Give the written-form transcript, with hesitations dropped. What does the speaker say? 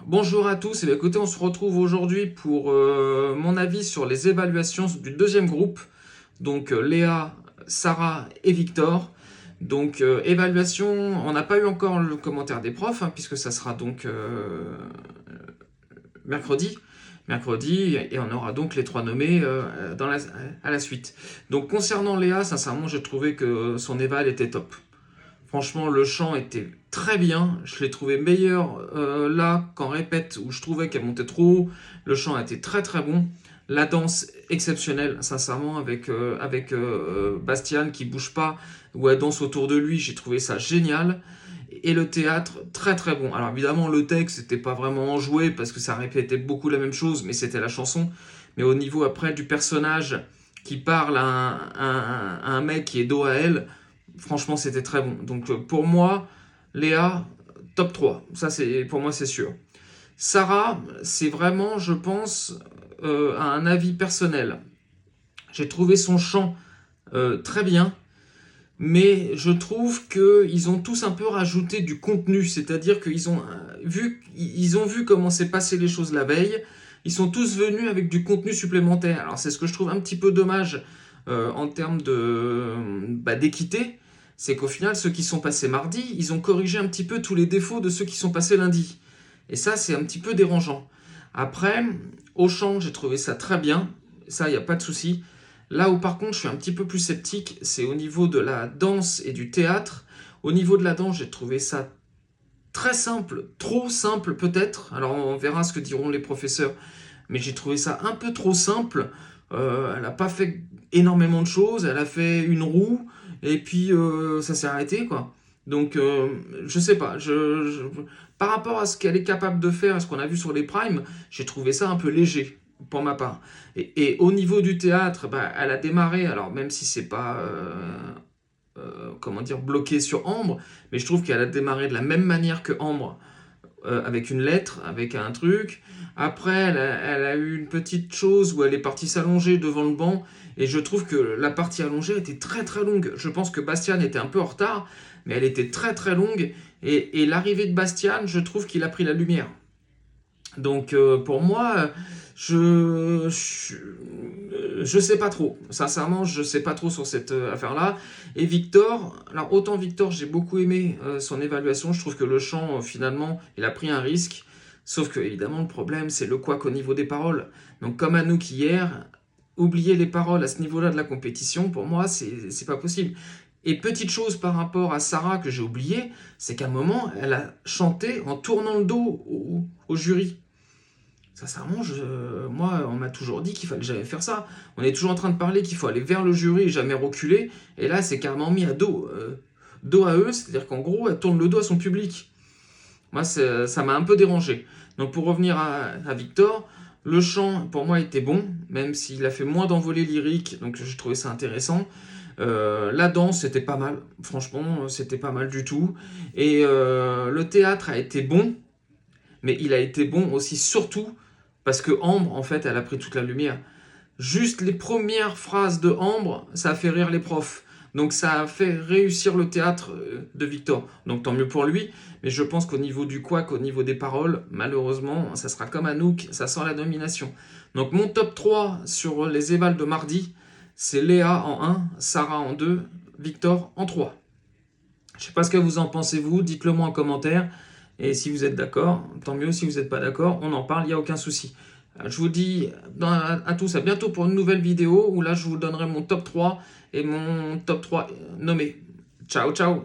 Bonjour à tous, et bien, écoutez, on se retrouve aujourd'hui pour mon avis sur les évaluations du deuxième groupe, donc Léa, Sarah et Victor. Donc évaluation, on n'a pas eu encore le commentaire des profs, hein, puisque ça sera donc mercredi. Mercredi, et on aura donc les trois nommés à la suite. Donc concernant Léa, sincèrement, j'ai trouvé que son éval était top. Franchement, le chant était très bien. Je l'ai trouvé meilleur là qu'en répète, où je trouvais qu'elle montait trop haut. Le chant était très très bon. La danse exceptionnelle, sincèrement, avec Bastian qui bouge pas, où elle danse autour de lui. J'ai trouvé ça génial. Et le théâtre, très très bon. Alors évidemment, le texte, c'était pas vraiment enjoué parce que ça répétait beaucoup la même chose, mais c'était la chanson. Mais au niveau après du personnage qui parle à un mec qui est dos à elle, franchement, c'était très bon. Donc pour moi, Léa, top 3. Ça, pour moi, c'est sûr. Sarah, c'est vraiment, je pense, un avis personnel. J'ai trouvé son chant très bien, mais je trouve qu'ils ont tous un peu rajouté du contenu, c'est-à-dire qu'ils ont vu comment s'est passé les choses la veille, ils sont tous venus avec du contenu supplémentaire. Alors c'est ce que je trouve un petit peu dommage en termes d'équité, c'est qu'au final, ceux qui sont passés mardi, ils ont corrigé un petit peu tous les défauts de ceux qui sont passés lundi. Et ça, c'est un petit peu dérangeant. Après, au chant, j'ai trouvé ça très bien, ça, il n'y a pas de souci. Là où par contre je suis un petit peu plus sceptique, c'est au niveau de la danse et du théâtre. Au niveau de la danse, j'ai trouvé ça très simple, trop simple peut-être. Alors on verra ce que diront les professeurs, mais j'ai trouvé ça un peu trop simple. Elle n'a pas fait énormément de choses, elle a fait une roue, et puis ça s'est arrêté, quoi. Donc je sais pas, par rapport à ce qu'elle est capable de faire, à ce qu'on a vu sur les primes, j'ai trouvé ça un peu léger pour ma part. Et au niveau du théâtre, elle a démarré, alors même si c'est pas comment dire, bloqué sur Ambre, mais je trouve qu'elle a démarré de la même manière que Ambre, avec une lettre, avec un truc. Après, elle a eu une petite chose où elle est partie s'allonger devant le banc, et je trouve que la partie allongée était très très longue. Je pense que Bastian était un peu en retard, mais elle était très très longue, et l'arrivée de Bastian, je trouve qu'il a pris la lumière. Donc pour moi, je sais pas trop. Sincèrement, je sais pas trop sur cette affaire-là. Et Victor, alors autant Victor, j'ai beaucoup aimé son évaluation. Je trouve que le chant, finalement, il a pris un risque. Sauf que, évidemment, le problème, c'est le couac au niveau des paroles. Donc comme Anouk hier, oublier les paroles à ce niveau-là de la compétition, pour moi, c'est pas possible. Et petite chose par rapport à Sarah que j'ai oublié, c'est qu'à un moment, elle a chanté en tournant le dos au jury. Sincèrement, moi, on m'a toujours dit qu'il fallait jamais faire ça. On est toujours en train de parler qu'il faut aller vers le jury et jamais reculer. Et là, c'est carrément mis à dos à eux. C'est-à-dire qu'en gros, elle tourne le dos à son public. Moi, ça m'a un peu dérangé. Donc, pour revenir à Victor, le chant, pour moi, était bon, même s'il a fait moins d'envolées lyriques. Donc, j'ai trouvé ça intéressant. La danse, c'était pas mal. Franchement, c'était pas mal du tout. Et le théâtre a été bon, mais il a été bon aussi, surtout parce que Ambre, en fait, elle a pris toute la lumière. Juste les premières phrases de Ambre, ça a fait rire les profs. Donc ça a fait réussir le théâtre de Victor. Donc tant mieux pour lui. Mais je pense qu'au niveau du couac, au niveau des paroles, malheureusement, ça sera comme Anouk, ça sent la domination. Donc mon top 3 sur les évals de mardi, c'est Léa en 1, Sarah en 2, Victor en 3. Je ne sais pas ce que vous en pensez, vous, dites-le moi en commentaire. Et si vous êtes d'accord, tant mieux. Si vous n'êtes pas d'accord, on en parle, il n'y a aucun souci. Je vous dis à tous à bientôt pour une nouvelle vidéo où là je vous donnerai mon top 3 et mon top 3 nommé. Ciao, ciao!